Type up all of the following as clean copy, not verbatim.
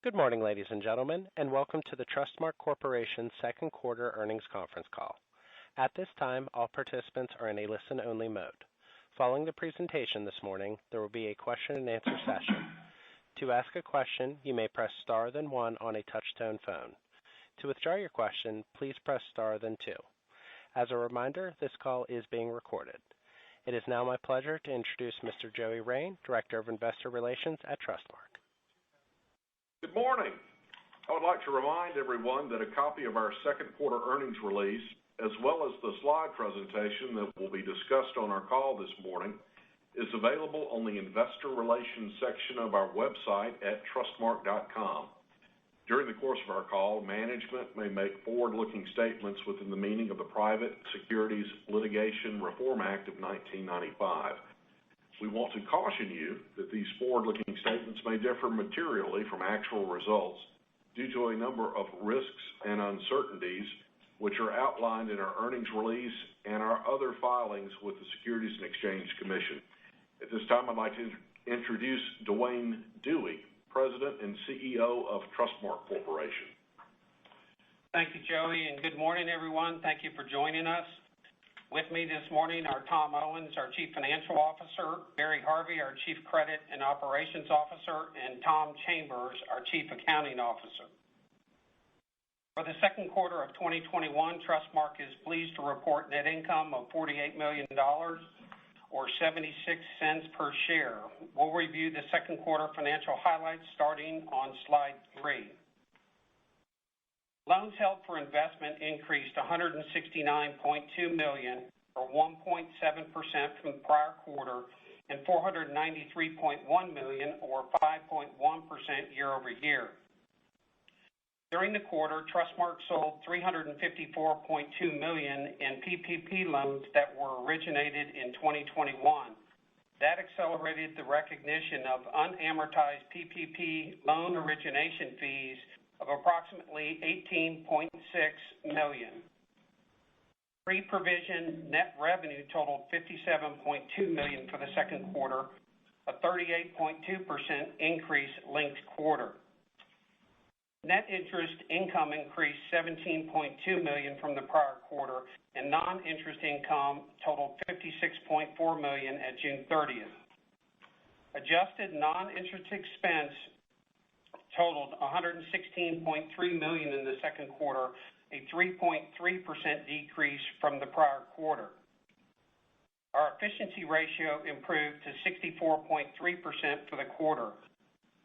Good morning, ladies and gentlemen, and welcome to the Trustmark Corporation second quarter earnings conference call. At this time, all participants are in a listen-only mode. Following the presentation this morning, there will be a question-and-answer session. To ask a question, you may press star then one on a touch-tone phone. To withdraw your question, please press star then two. As a reminder, this call is being recorded. It is now my pleasure to introduce Mr. Joey Rain, Director of Investor Relations at Trustmark. Good morning. I would like to remind everyone that a copy of our second quarter earnings release, as well as the slide presentation that will be discussed on our call this morning, is available on the Investor Relations section of our website at trustmark.com. During the course of our call, management may make forward-looking statements within the meaning of the Private Securities Litigation Reform Act of 1995. We want to caution you that these forward-looking statements may differ materially from actual results due to a number of risks and uncertainties which are outlined in our earnings release and our other filings with the Securities and Exchange Commission. At this time, I'd like to introduce Duane Dewey, President and CEO of Trustmark Corporation. Thank you, Joey, and good morning, everyone. Thank you for joining us. With me this morning are Tom Owens, our Chief Financial Officer, Barry Harvey, our Chief Credit and Operations Officer, and Tom Chambers, our Chief Accounting Officer. For the second quarter of 2021, Trustmark is pleased to report net income of $48 million, or 76 cents per share. We'll review the second quarter financial highlights starting on slide 3. Loans held for investment increased $169.2 million, or 1.7% from the prior quarter, and $493.1 million, or 5.1% year-over-year. During the quarter, Trustmark sold $354.2 million in PPP loans that were originated in 2021. That accelerated the recognition of unamortized PPP loan origination fees of approximately $18.6 million. Pre-provision net revenue totaled $57.2 million for the second quarter, a 38.2% increase linked quarter. Net interest income increased $17.2 million from the prior quarter, and non-interest income totaled $56.4 million at June 30th. Adjusted non-interest expense totaled $116.3 million in the second quarter, a 3.3% decrease from the prior quarter. Our efficiency ratio improved to 64.3% for the quarter.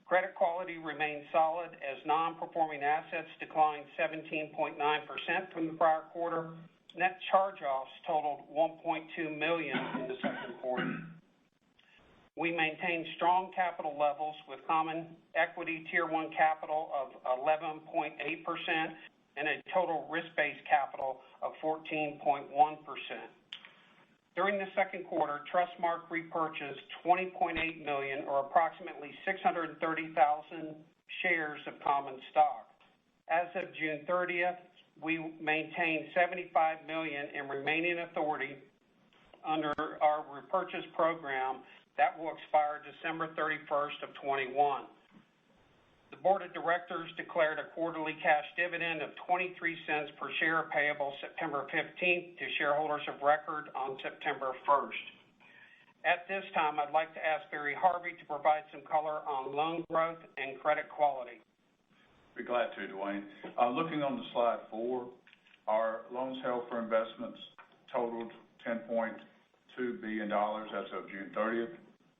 Credit quality remained solid as non-performing assets declined 17.9% from the prior quarter. Net charge-offs totaled $1.2 million in the second quarter. We maintained strong capital levels with common equity Tier 1 capital of 11.8% and a total risk-based capital of 14.1%. During the second quarter, Trustmark repurchased $20.8 million, or approximately 630,000 shares of common stock. As of June 30th, we maintained $75 million in remaining authority under our repurchase program that will expire December 31st of 21. The Board of Directors declared a quarterly cash dividend of 23 cents per share payable September 15th to shareholders of record on September 1st. At this time, I'd like to ask Barry Harvey to provide some color on loan growth and credit quality. Be glad to, Duane. Looking on the slide 4, our loans held for investments totaled $10.2 billion as of June 30th,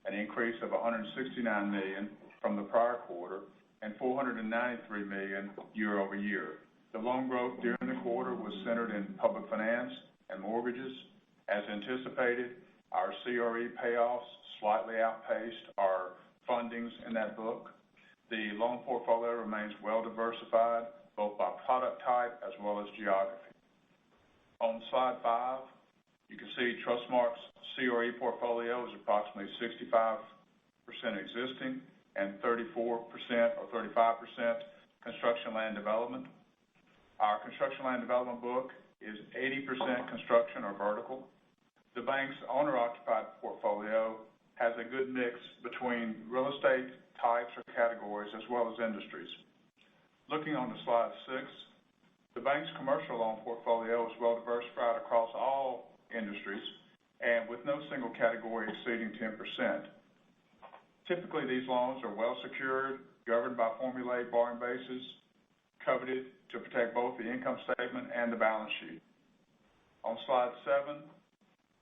an increase of $169 million from the prior quarter and $493 million year over year. The loan growth during the quarter was centered in public finance and mortgages. As anticipated, our CRE payoffs slightly outpaced our fundings in that book. The loan portfolio remains well diversified, both by product type as well as geography. On slide 5, you can see Trustmark's CRE portfolio is approximately 65% existing and 34% or 35% construction land development. Our construction land development book is 80% construction or vertical. The bank's owner-occupied portfolio has a good mix between real estate types or categories, as well as industries. Looking on to slide 6, the bank's commercial loan portfolio is well diversified across all industries and with no single category exceeding 10%. Typically, these loans are well secured, governed by formulaic borrowing bases, coveted to protect both the income statement and the balance sheet. On slide 7,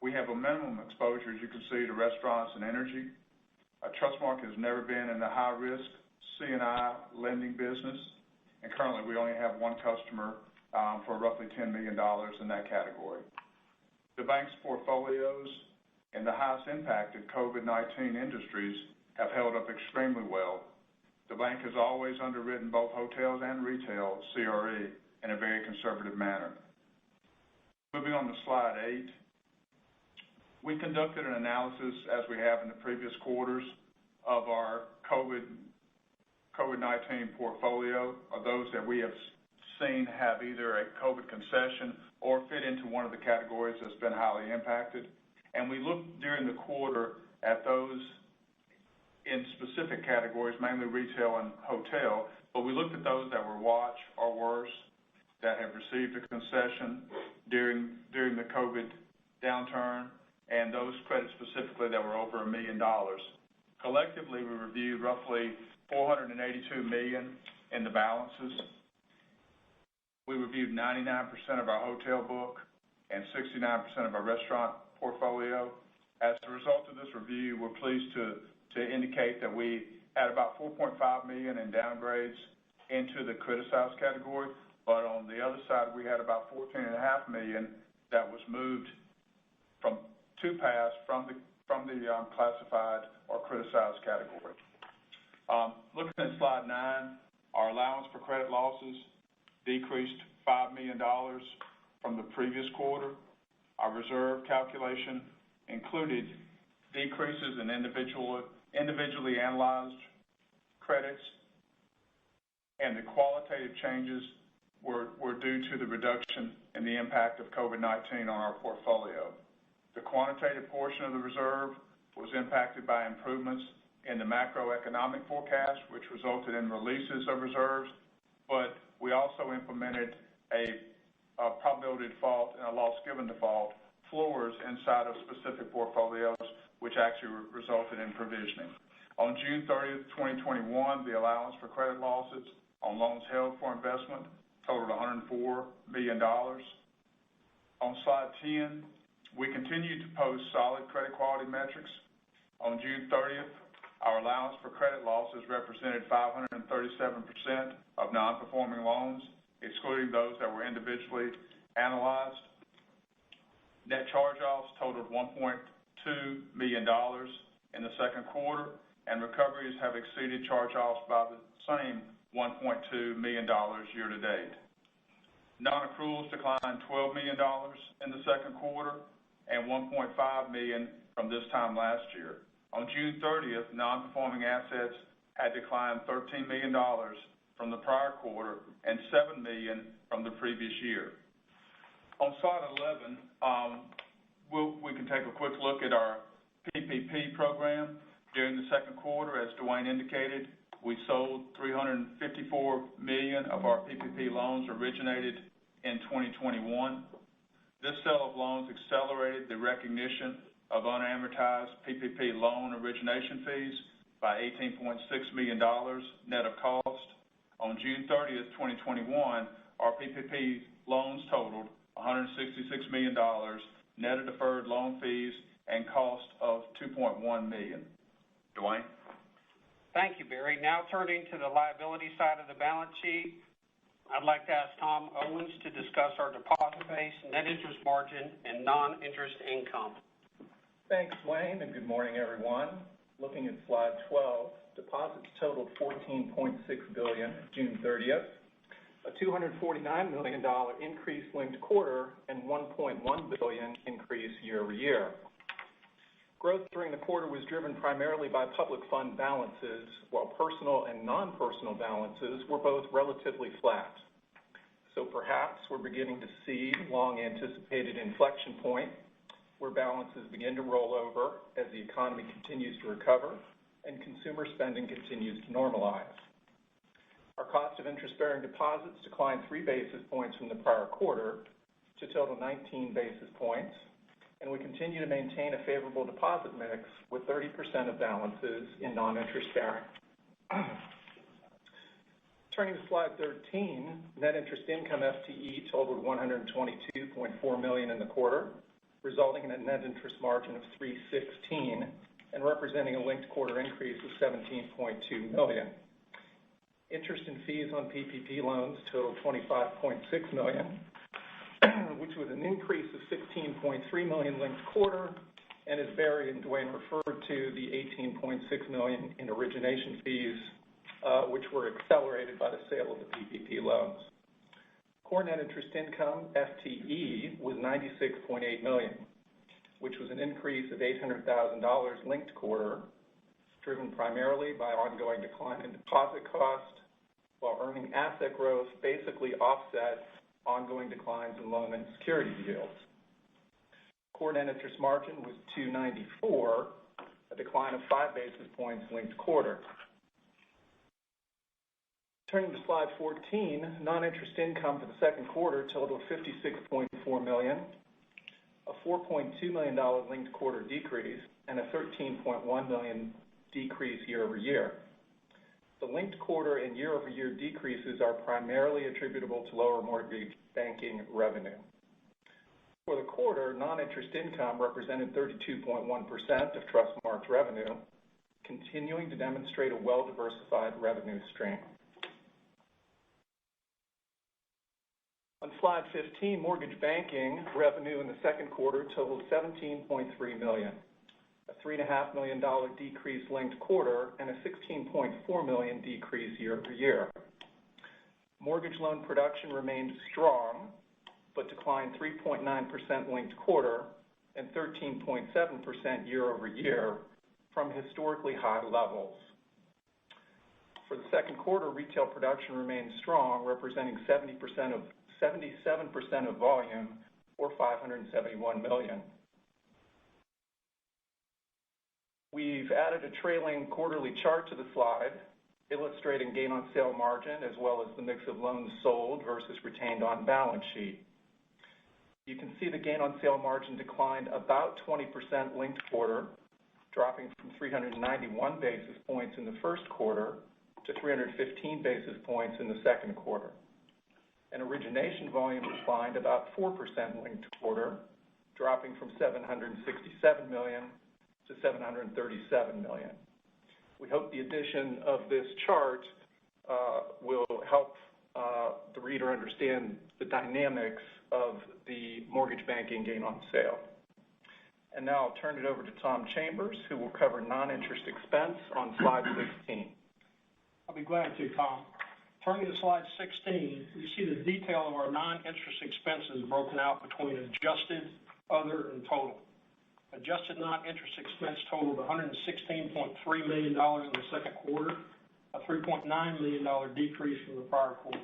we have a minimum exposure, as you can see, to restaurants and energy. Trustmark has never been in the high-risk C&I lending business, and currently we only have one customer for roughly $10 million in that category. The bank's portfolios in the highest impacted COVID-19 industries have held up extremely well. The bank has always underwritten both hotels and retail CRE in a very conservative manner. Moving on to slide 8, we conducted an analysis, as we have in the previous quarters, of our COVID-19 portfolio, of those that we have seen have either a COVID concession or fit into one of the categories that's been highly impacted. And we looked during the quarter at those in specific categories, mainly retail and hotel, but we looked at those that were watch or worse, that have received a concession during the COVID downturn, and those credits specifically that were over $1 million. Collectively, we reviewed roughly $482 million in the balances. We reviewed 99% of our hotel book and 69% of our restaurant portfolio. As a result of this review, we're pleased to indicate that we had about $4.5 million in downgrades into the criticized category, but on the other side, we had about $14.5 million that was moved from pass from the classified or criticized category. Looking at slide 9, our allowance for credit losses decreased $5 million from the previous quarter. Our reserve calculation included decreases in individually analyzed credits, and the qualitative changes were due to the reduction in the impact of COVID-19 on our portfolio. The quantitative portion of the reserve was impacted by improvements in the macroeconomic forecast, which resulted in releases of reserves, but we also implemented a probability default and a loss given default floors inside of specific portfolios, which actually resulted in provisioning. On June 30th, 2021, the allowance for credit losses on loans held for investment totaled $104 million. On slide 10, we continue to post solid credit quality metrics. On June 30th, our allowance for credit losses represented 537% of non-performing loans, excluding those that were individually analyzed. Net charge-offs totaled $1.2 million in the second quarter, and recoveries have exceeded charge-offs by the same $1.2 million year to date. Non-accruals declined $12 million in the second quarter and $1.5 million from this time last year. On June 30th, non-performing assets had declined $13 million from the prior quarter and $7 million from the previous year. On slide 11, we can take a quick look at our PPP program. During the second quarter, as Dwayne indicated, we sold $354 million of our PPP loans originated in 2021. This sale of loans accelerated the recognition of unamortized PPP loan origination fees by $18.6 million net of cost. On June 30th, 2021, our PPP loans totaled $166 million, net of deferred loan fees and cost of $2.1 million. Dwayne? Thank you, Barry. Now turning to the liability side of the balance sheet, I'd like to ask Tom Owens to discuss our deposit base, net interest margin, and non-interest income. Thanks, Dwayne, and good morning, everyone. Looking at slide 12, deposits totaled $14.6 billion June 30th, a $249 million increase linked quarter and $1.1 billion increase year over year. Growth during the quarter was driven primarily by public fund balances, while personal and non-personal balances were both relatively flat. So perhaps we're beginning to see long-anticipated inflection point where balances begin to roll over as the economy continues to recover and consumer spending continues to normalize. Our cost of interest-bearing deposits declined 3 basis points from the prior quarter to total 19 basis points, and we continue to maintain a favorable deposit mix with 30% of balances in non-interest bearing. Turning to slide 13, net interest income FTE totaled $122.4 million in the quarter, resulting in a net interest margin of 3.16 and representing a linked quarter increase of $17.2 million. Interest and fees on PPP loans totaled $25.6 million, which was an increase of $16.3 million linked quarter, and as Barry and Dwayne referred to, the $18.6 million in origination fees, which were accelerated by the sale of the PPP loans. Core net interest income, FTE, was $96.8 million, which was an increase of $800,000 linked quarter, driven primarily by ongoing decline in deposit cost, while earning asset growth basically offset ongoing declines in loan and security yields. Core net interest margin was 2.94, a decline of 5 basis points linked quarter. Turning to slide 14, non-interest income for the second quarter totaled $56.4 million, a $4.2 million linked quarter decrease, and a $13.1 million decrease year over year. The linked quarter and year over year decreases are primarily attributable to lower mortgage banking revenue. For the quarter, non-interest income represented 32.1% of Trustmark's revenue, continuing to demonstrate a well-diversified revenue stream. On slide 15, mortgage banking revenue in the second quarter totaled $17.3 million, a $3.5 million decrease linked quarter, and a $16.4 million decrease year over year. Mortgage loan production remained strong, but declined 3.9% linked quarter and 13.7% year over year from historically high levels. For the second quarter, retail production remained strong, representing 77% of volume, or $571 million. We've added a trailing quarterly chart to the slide, illustrating gain on sale margin as well as the mix of loans sold versus retained on balance sheet. You can see the gain on sale margin declined about 20% linked quarter, dropping from 391 basis points in the first quarter to 315 basis points in the second quarter. And origination volume declined about 4% linked quarter, dropping from $767 million to $737 million. We hope the addition of this chart will help the reader understand the dynamics of the mortgage banking gain on sale. And now I'll turn it over to Tom Chambers, who will cover non-interest expense on slide 16. I'll be glad to, Tom. Turning to slide 16, you see the detail of our non-interest expenses broken out between adjusted, other, and total. Adjusted non-interest expense totaled $116.3 million in the second quarter, a $3.9 million decrease from the prior quarter.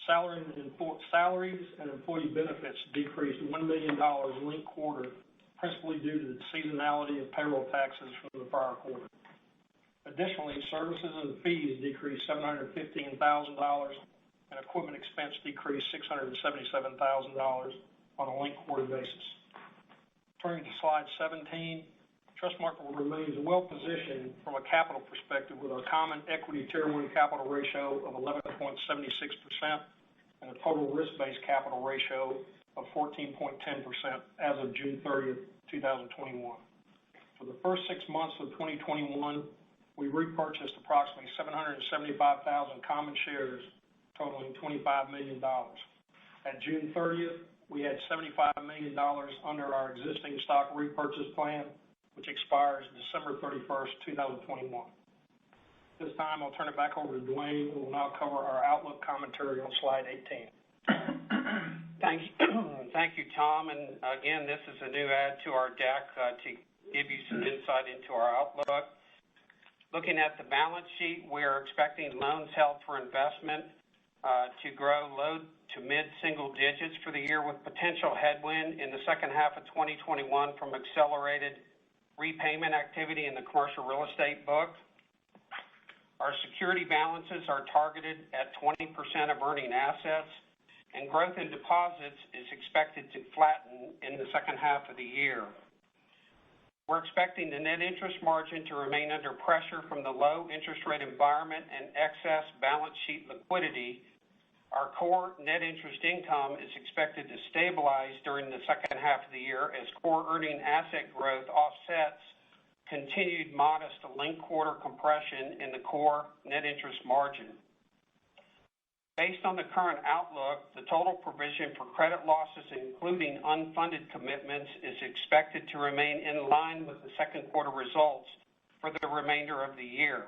Salaries and employee benefits decreased $1 million linked quarter, principally due to the seasonality of payroll taxes from the prior quarter. Additionally, services and fees decreased $715,000, and equipment expense decreased $677,000 on a linked quarter basis. Turning to slide 17, Trustmark remains well positioned from a capital perspective with our common equity tier 1 capital ratio of 11.76% and a total risk-based capital ratio of 14.10% as of June 30th, 2021. For the first 6 months of 2021, we repurchased approximately 775,000 common shares, totaling $25 million. At June 30th, we had $75 million under our existing stock repurchase plan, which expires December 31st, 2021. This time, I'll turn it back over to Dwayne, who will now cover our outlook commentary on slide 18. Thank you, Tom. And again, this is a new add to our deck to give you some insight into our outlook. Looking at the balance sheet, we're expecting loans held for investment to grow low to mid-single digits for the year, with potential headwind in the second half of 2021 from accelerated repayment activity in the commercial real estate book. Our security balances are targeted at 20% of earning assets, and growth in deposits is expected to flatten in the second half of the year. We're expecting the net interest margin to remain under pressure from the low interest rate environment and excess balance sheet liquidity. Our core net interest income is expected to stabilize during the second half of the year as core earning asset growth offsets continued modest linked quarter compression in the core net interest margin. Based on the current outlook, the total provision for credit losses, including unfunded commitments, is expected to remain in line with the second quarter results for the remainder of the year.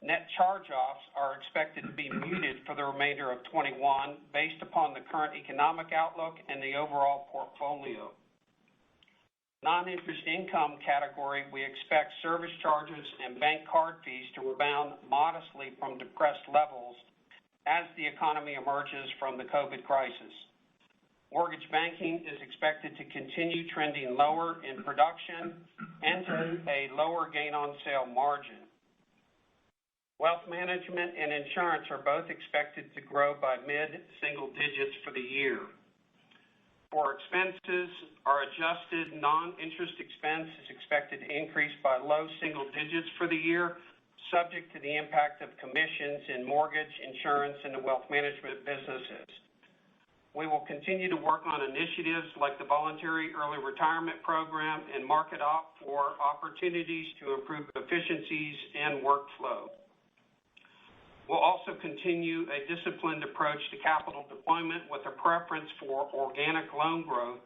Net charge-offs are expected to be muted for the remainder of 21 based upon the current economic outlook and the overall portfolio. Non-interest income category, we expect service charges and bank card fees to rebound modestly from depressed levels as the economy emerges from the COVID crisis. Mortgage banking is expected to continue trending lower in production and to a lower gain on sale margin. Wealth management and insurance are both expected to grow by mid-single digits for the year. For expenses, our adjusted non-interest expense is expected to increase by low single digits for the year, subject to the impact of commissions in mortgage, insurance, and the wealth management businesses. We will continue to work on initiatives like the voluntary early retirement program and market opt for opportunities to improve efficiencies and workflow. We'll also continue a disciplined approach to capital deployment with a preference for organic loan growth,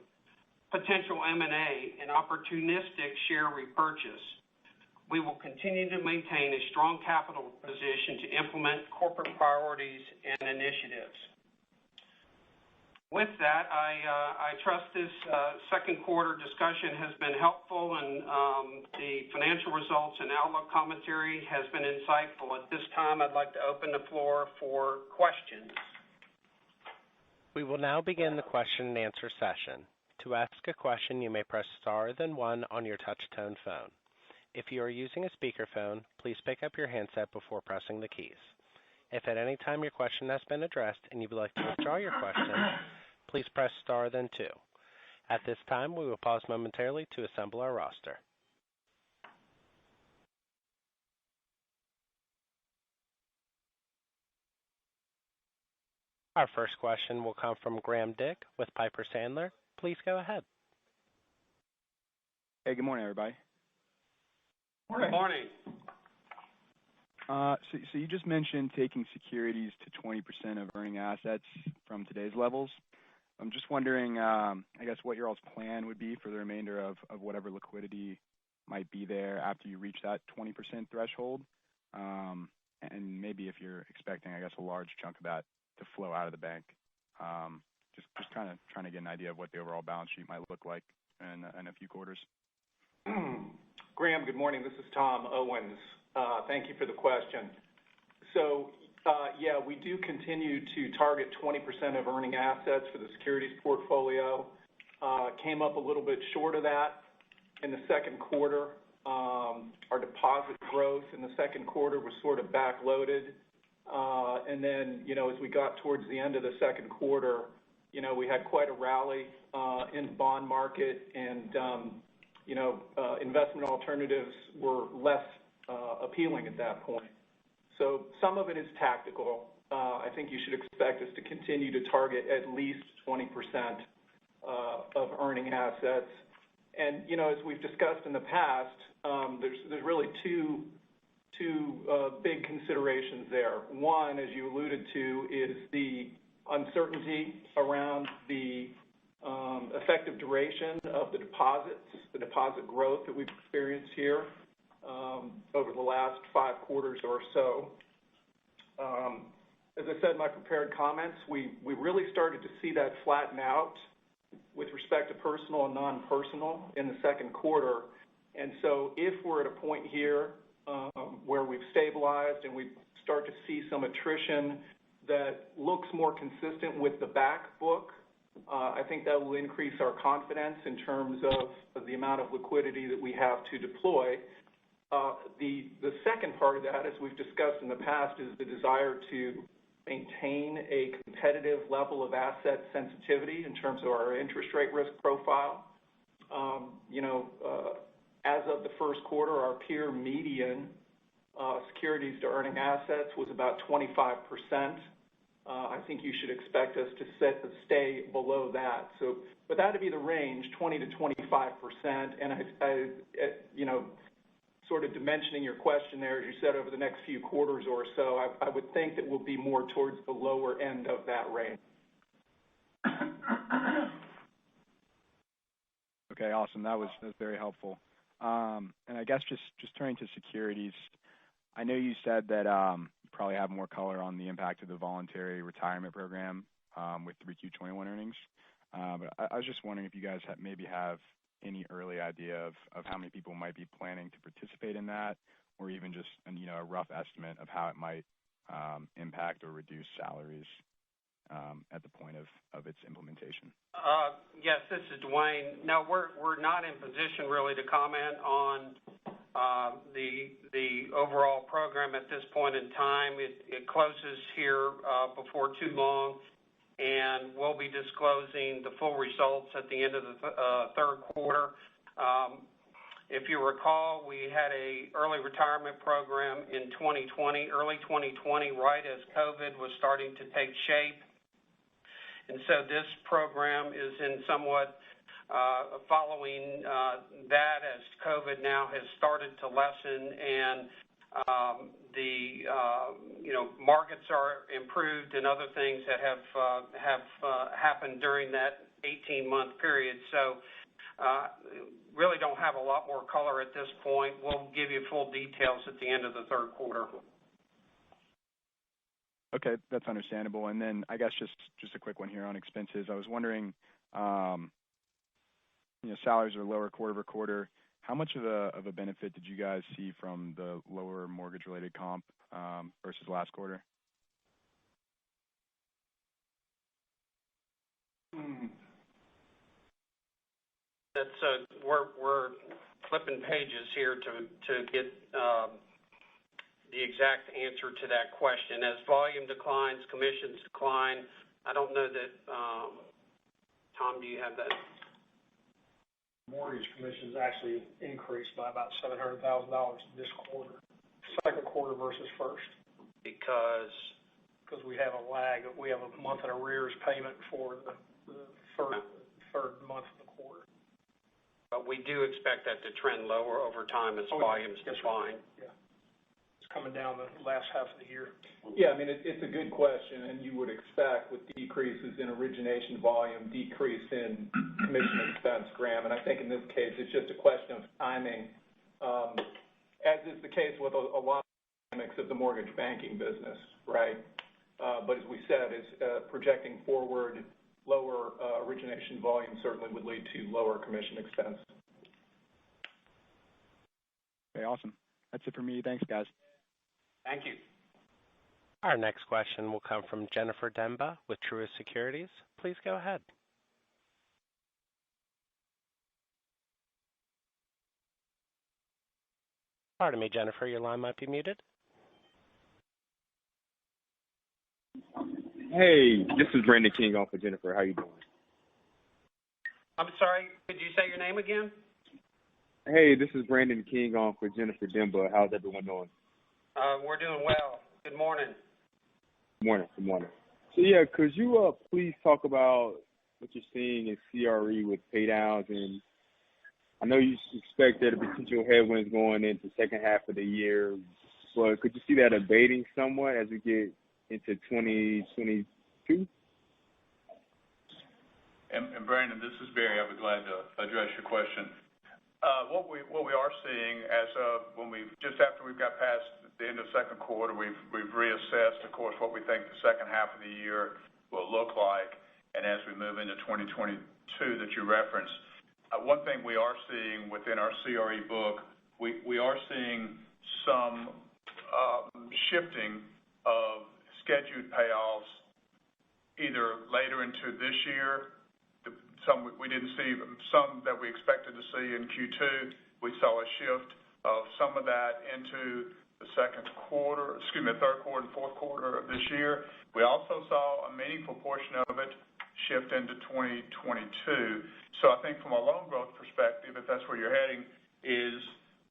potential M&A, and opportunistic share repurchase. We will continue to maintain a strong capital position to implement corporate priorities and initiatives. With that, I trust this second quarter discussion has been helpful and the financial results and outlook commentary has been insightful. At this time, I'd like to open the floor for questions. We will now begin the question and answer session. To ask a question, you may press star then one on your touch-tone phone. If you are using a speakerphone, please pick up your handset before pressing the keys. If at any time your question has been addressed and you would like to withdraw your question, please press star then two. At this time, we will pause momentarily to assemble our roster. Our first question will come from Graham Dick with Piper Sandler. Please go ahead. Hey, good morning, everybody. Good morning. So you just mentioned taking securities to 20% of earning assets from today's levels. I'm just wondering, I guess, what your all's plan would be for the remainder of whatever liquidity might be there after you reach that 20% threshold, and maybe if you're expecting, I guess, a large chunk of that to flow out of the bank. Just kind of trying to get an idea of what the overall balance sheet might look like in a few quarters. Graham, good morning. This is Tom Owens. Thank you for the question. So, we do continue to target 20% of earning assets for the securities portfolio. Came up a little bit short of that in the second quarter. Our deposit growth in the second quarter was sort of backloaded. And then, as we got towards the end of the second quarter, we had quite a rally in the bond market and, investment alternatives were less appealing at that point. So some of it is tactical. I think you should expect us to continue to target at least 20% of earning assets. And, as we've discussed in the past, there's really two big considerations there. One, as you alluded to, is the uncertainty around the effective duration of the deposits, the deposit growth that we've experienced here over the last 5 quarters or so. As I said in my prepared comments, we really started to see that flatten out with respect to personal and non-personal in the second quarter. And so if we're at a point here where we've stabilized and we start to see some attrition that looks more consistent with the back book I think that will increase our confidence in terms of the amount of liquidity that we have to deploy. The second part of that, as we've discussed in the past, is the desire to maintain a competitive level of asset sensitivity in terms of our interest rate risk profile. As of the first quarter, our peer median securities to earning assets was about 25%. I think you should expect us to stay below that. But that would be the range, 20 to 25%. And sort of dimensioning your question there, as you said, over the next few quarters or so, I would think that we'll be more towards the lower end of that range. Okay, awesome. That was very helpful. And I guess just turning to securities, I know you said that you probably have more color on the impact of the voluntary retirement program with 3Q21 earnings. But I was just wondering if you guys maybe have any early idea of how many people might be planning to participate in that, or even just a rough estimate of how it might impact or reduce salaries at the point of its implementation. Yes, this is Dwayne. No, we're not in position really to comment on the overall program at this point in time. It closes here before too long, and we'll be disclosing the full results at the end of the third quarter. If you recall, we had a early retirement program in early 2020, right as COVID was starting to take shape. And so this program is in somewhat following that as COVID now has started to lessen and the markets are improved and other things that have happened during that 18-month period. So really don't have a lot more color at this point. We'll give you full details at the end of the third quarter. Okay, that's understandable. And then I guess just a quick one here on expenses. I was wondering, salaries are lower quarter over quarter. How much of a benefit did you guys see from the lower mortgage-related comp versus last quarter? We're flipping pages here to get the exact answer to that question. As volume declines, commissions decline. I don't know that. Tom, do you have that? Mortgage commissions actually increased by about $700,000 this quarter, second quarter versus first. Because we have a lag. We have a month in arrears payment for the third month of the quarter. But we do expect that to trend lower over time as volumes decline. Yeah. It's coming down the last half of the year. Yeah, I mean, it's a good question, and you would expect with decreases in origination volume, decrease in commission expense, Graham, and I think in this case it's just a question of timing, as is the case with a lot of dynamics of the mortgage banking business, right? But as we said, projecting forward, lower origination volume certainly would lead to lower commission expense. Okay, awesome. That's it for me. Thanks, guys. Thank you. Our next question will come from Jennifer Demba with Truist Securities. Please go ahead. Pardon me, Jennifer, your line might be muted. Hey, this is Brandon King on for Jennifer. How you doing? I'm sorry, could you say your name again? Hey, this is Brandon King on for Jennifer Demba. How's everyone doing? We're doing well. Good morning. Good morning. So yeah, could you please talk about what you're seeing in CRE with paydowns? And I know you expect there to be potential headwinds going into the second half of the year, but could you see that abating somewhat as we get into 2022? And Brandon, this is Barry. I'll be glad to address your question. What we are seeing as of just after we've got past the end of second quarter, we've reassessed, of course, what we think the second half of the year will look like, and as we move into 2022 that you referenced, one thing we are seeing within our CRE book, we are seeing some shifting of scheduled payoffs either later into this year some we didn't see, some that we expected to see in Q2. We saw a shift of some of that into the third quarter and fourth quarter of this year. We also saw a meaningful portion of it shift into 2022. So I think from a loan growth perspective, if that's where you're heading, is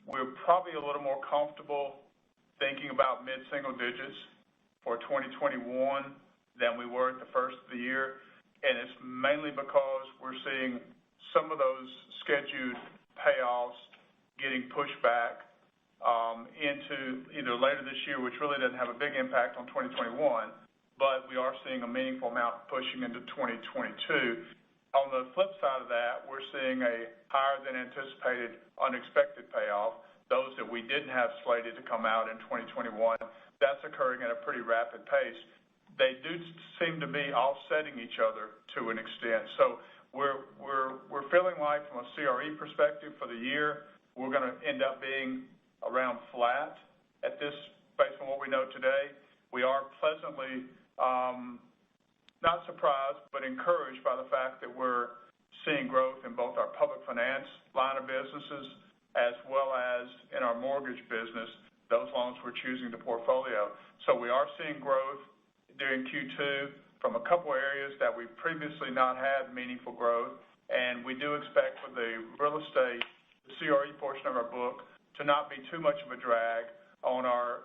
we're probably a little more comfortable thinking about mid-single digits for 2021 than we were at the first of the year. And it's mainly because we're seeing some of those scheduled payoffs getting pushed back into either later this year, which really doesn't have a big impact on 2021, but we are seeing a meaningful amount pushing into 2022. On the flip side of that, we're seeing a higher than anticipated unexpected payoff, those that we didn't have slated to come out in 2021. That's occurring at a pretty rapid pace. They do seem to be offsetting each other to an extent. So we're feeling like from a CRE perspective for the year, we're going to end up being around flat at this, based on what we know today. We are pleasantly not surprised, but encouraged by the fact that we're seeing growth in both our public finance line of businesses as well as in our mortgage business, those loans we're choosing to portfolio. So we are seeing growth during Q2 from a couple areas that we've previously not had meaningful growth, and we do expect for the real estate, the CRE portion of our book, to not be too much of a drag on our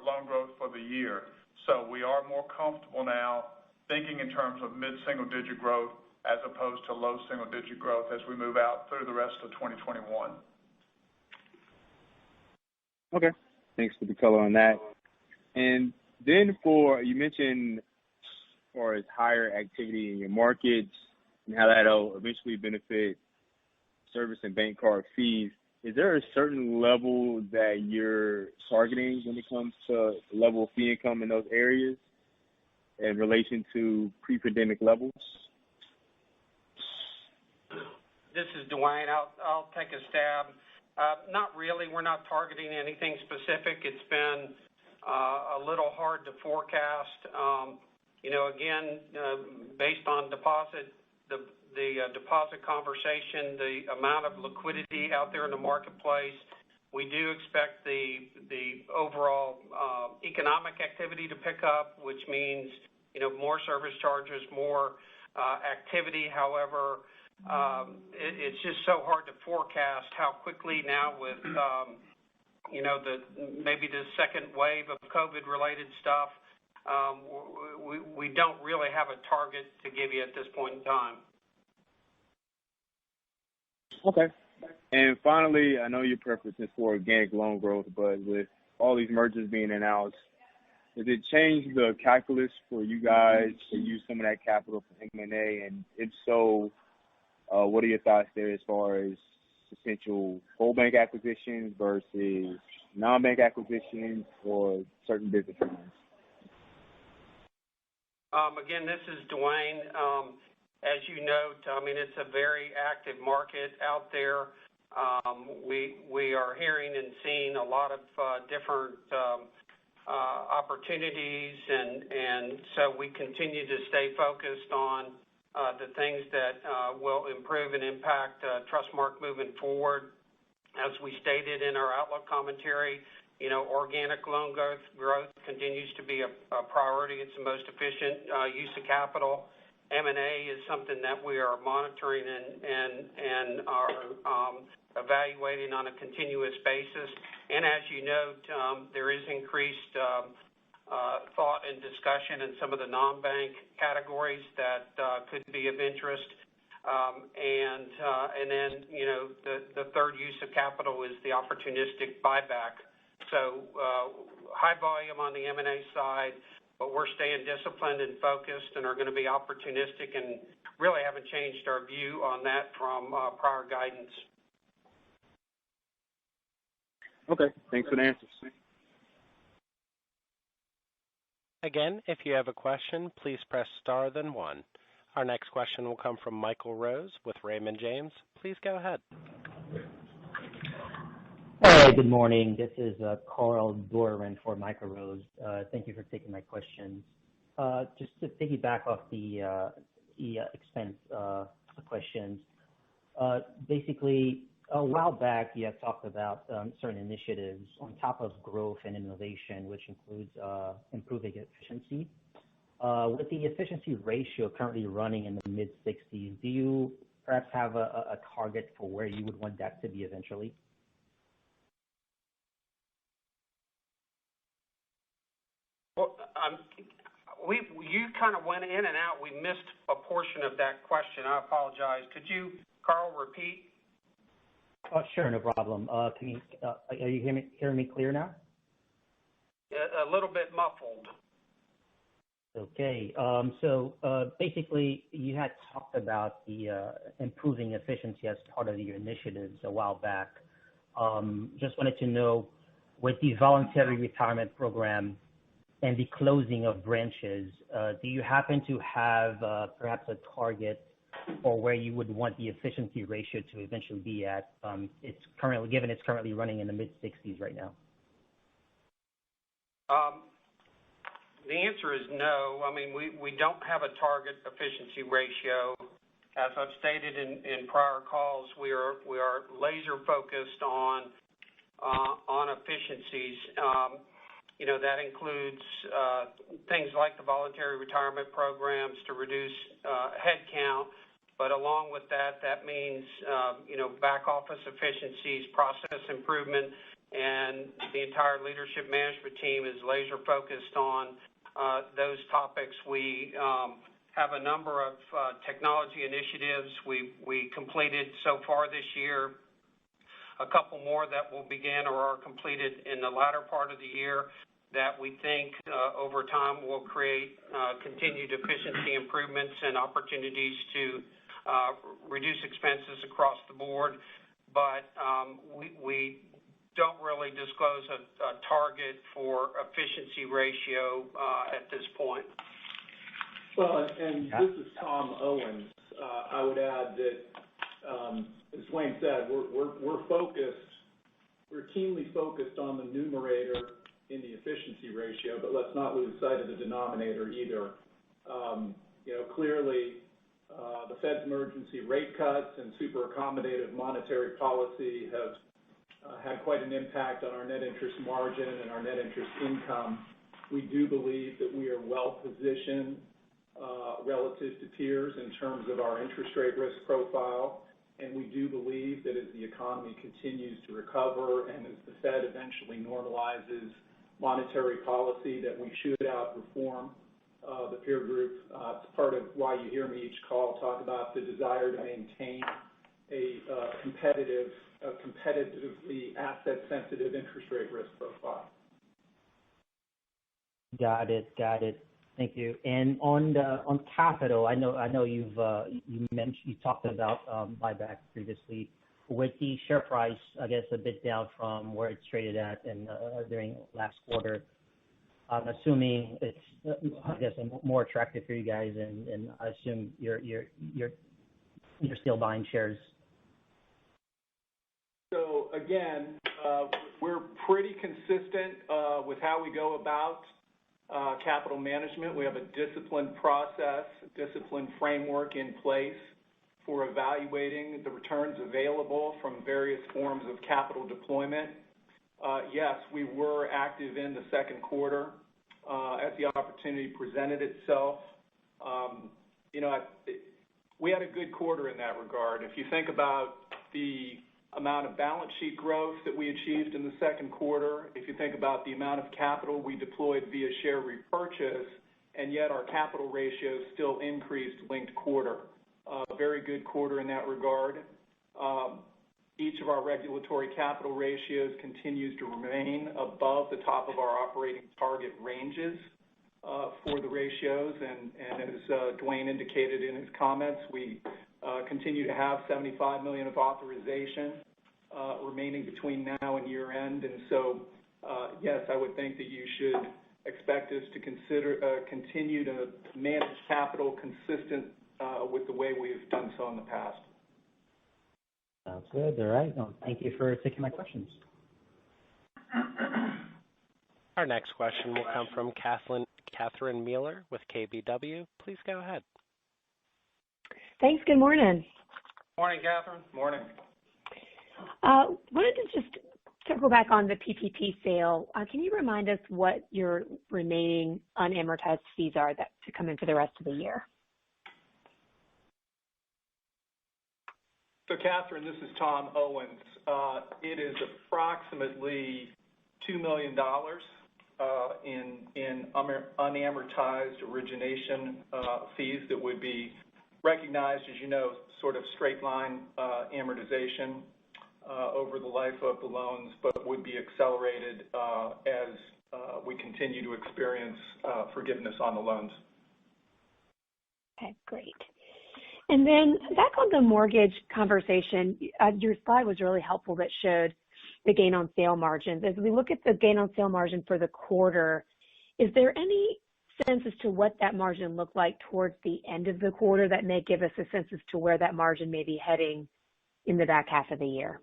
loan growth for the year. So we are more comfortable now thinking in terms of mid-single digit growth as opposed to low single digit growth as we move out through the rest of 2021. Okay. Thanks for the color on that. And then you mentioned as far as higher activity in your markets and how that'll eventually benefit service and bank card fees. Is there a certain level that you're targeting when it comes to the level of fee income in those areas in relation to pre-pandemic levels? This is Dwayne. I'll take a stab. Not really. We're not targeting anything specific. It's been a little hard to forecast. Again, based on the deposit conversation, the amount of liquidity out there in the marketplace, we do expect the overall economic activity to pick up, which means more service charges, more activity. However, it's just so hard to forecast how quickly now with maybe the second wave of COVID-related stuff. We don't really have a target to give you at this point in time. Okay. And finally, I know your preference is for organic loan growth, but with all these mergers being announced, does it change the calculus for you guys to use some of that capital for M&A? And if so, what are your thoughts there as far as potential whole bank acquisitions versus non-bank acquisitions or certain business lines? Again, this is Dwayne. As you note, it's a very active market out there. We are hearing and seeing a lot of different opportunities, and so we continue to stay focused on the things that will improve and impact Trustmark moving forward. As we stated in our outlook commentary, organic loan growth continues to be a priority. It's the most efficient use of capital. M&A is something that we are monitoring and are evaluating on a continuous basis. And as you note, there is increased thought and discussion in some of the non-bank categories that could be of interest. And then, the third use of capital is the opportunistic buyback. So high volume on the M&A side, but we're staying disciplined and focused and are going to be opportunistic and really haven't changed our view on that from prior guidance. Okay, thanks for the answers. Again, if you have a question, please press star then one. Our next question will come from Michael Rose with Raymond James. Please go ahead. Hey, good morning. This is Carl Doran for Michael Rose. Thank you for taking my questions. Just to piggyback off the expense questions. Basically, a while back, you had talked about certain initiatives on top of growth and innovation, which includes improving efficiency. With the efficiency ratio currently running in the mid-60s, do you perhaps have a target for where you would want that to be eventually? Well, you kind of went in and out. We missed a portion of that question. I apologize. Could you, Carl, repeat? Oh, sure, no problem. Are you hearing me clear now? A little bit muffled. Okay. Basically, you had talked about the improving efficiency as part of your initiatives a while back. Just wanted to know, with the voluntary retirement program and the closing of branches, do you happen to have perhaps a target for where you would want the efficiency ratio to eventually be at? It's currently running in the mid-60s right now. The answer is no. I mean, we don't have a target efficiency ratio. As I've stated in prior calls, we are laser focused on efficiencies. That includes things like the voluntary retirement programs to reduce headcount. But along with that means back office efficiencies, process improvement, and the entire leadership management team is laser focused on those topics. We have a number of technology initiatives we completed so far this year, a couple more that will begin or are completed in the latter part of the year that we think over time will create continued efficiency improvements and opportunities to reduce expenses across the board. But we don't really disclose a target for efficiency ratio at this point. Well, and this is Tom Owens. I would add that, as Wayne said, we're keenly focused on the numerator in the efficiency ratio, but let's not lose sight of the denominator either. Clearly, the Fed's emergency rate cuts and super accommodative monetary policy have had quite an impact on our net interest margin and our net interest income. We do believe that we are well positioned relative to peers in terms of our interest rate risk profile, and we do believe that as the economy continues to recover and as the Fed eventually normalizes monetary policy, that we should outperform the peer group. It's part of why you hear me each call talk about the desire to maintain a competitively asset-sensitive interest rate risk profile. Got it. Thank you. And on capital, I know you talked about buyback previously. With the share price, I guess, a bit down from where it's traded at during last quarter, I'm assuming it's, I guess, more attractive for you guys, and I assume you're still buying shares. So again, we're pretty consistent with how we go about capital management. We have a disciplined process, a disciplined framework in place for evaluating the returns available from various forms of capital deployment. Yes, we were active in the second quarter as the opportunity presented itself. We had a good quarter in that regard. If you think about the amount of balance sheet growth that we achieved in the second quarter, if you think about the amount of capital we deployed via share repurchase, and yet our capital ratios still increased linked quarter. A very good quarter in that regard. Each of our regulatory capital ratios continues to remain above the top of our operating target ranges for the ratios, and as Dwayne indicated in his comments, we continue to have $75 million of authorization remaining between now and year end, and so yes, I would think that you should expect us to continue to manage capital consistent with the way we've done so in the past. Sounds good. All right. Well, thank you for taking my questions. Our next question will come from Catherine Mealor with KBW. Please go ahead. Thanks. Good morning. Morning, Catherine. Morning. Wanted to just circle back on the PPP sale. Can you remind us what your remaining unamortized fees are that to come in for the rest of the year? So, Catherine, this is Tom Owens. It is approximately $2 million in unamortized origination fees that would be recognized, as you know, sort of straight line amortization over the life of the loans, but would be accelerated as we continue to experience forgiveness on the loans. Okay, great. And then back on the mortgage conversation, your slide was really helpful that showed the gain on sale margins. As we look at the gain on sale margin for the quarter, is there any sense as to what that margin looked like towards the end of the quarter that may give us a sense as to where that margin may be heading in the back half of the year?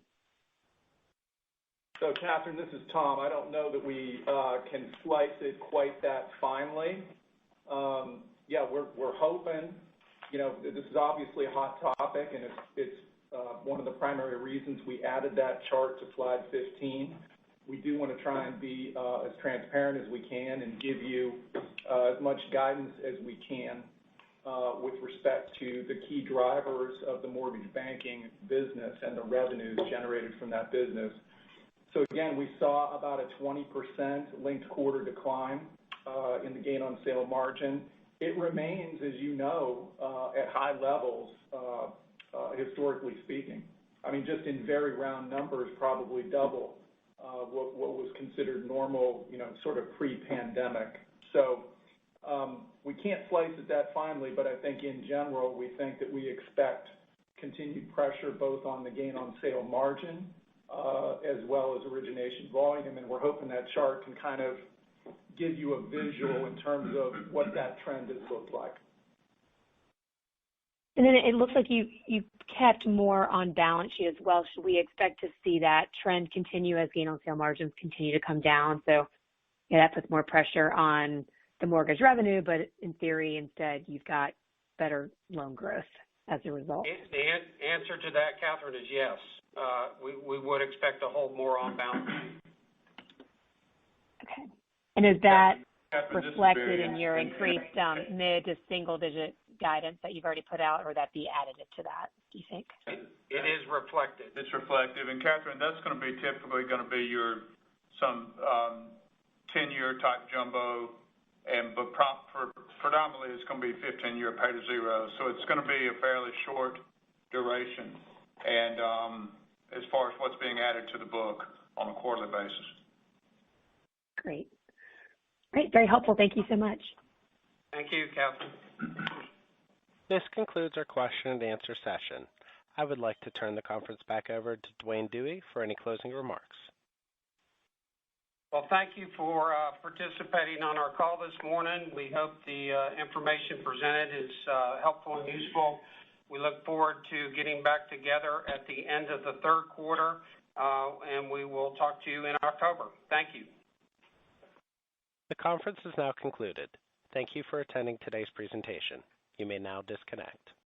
So, Catherine, this is Tom. I don't know that we can slice it quite that finely. We're hoping. You know, this is obviously a hot topic, and it's one of the primary reasons we added that chart to slide 15. We do want to try and be as transparent as we can and give you as much guidance as we can with respect to the key drivers of the mortgage banking business and the revenues generated from that business. So again, we saw about a 20% linked quarter decline in the gain on sale margin. It remains, as you know, at high levels, historically speaking. I mean, just in very round numbers, probably double what was considered normal, you know, sort of pre-pandemic. So we can't slice it that finely, but I think in general, we think that we expect continued pressure both on the gain on sale margin as well as origination volume, and we're hoping that chart can kind of give you a visual in terms of what that trend has looked like. And then it looks like you kept more on balance sheet as well. Should we expect to see that trend continue as gain on sale margins continue to come down? So yeah, that puts more pressure on the mortgage revenue, but in theory, instead, you've got better loan growth as a result. The answer to that, Catherine, is yes. We would expect to hold more on balance sheet. Okay. And is that Catherine, reflected in your increased mid to single digit guidance that you've already put out, or would that be additive to that, do you think? It is reflected. It's reflective. And Catherine, that's going to be typically going to be some 10-year type jumbo, but predominantly it's going to be 15-year pay to zero. So it's going to be a fairly short duration. And as far as what's being added to the book on a quarterly basis. Great. Very helpful. Thank you so much. Thank you, Catherine. This concludes our question and answer session. I would like to turn the conference back over to Dwayne Dewey for any closing remarks. Well, thank you for participating on our call this morning. We hope the information presented is helpful and useful. We look forward to getting back together at the end of the third quarter, and we will talk to you in October. Thank you. The conference is now concluded. Thank you for attending today's presentation. You may now disconnect.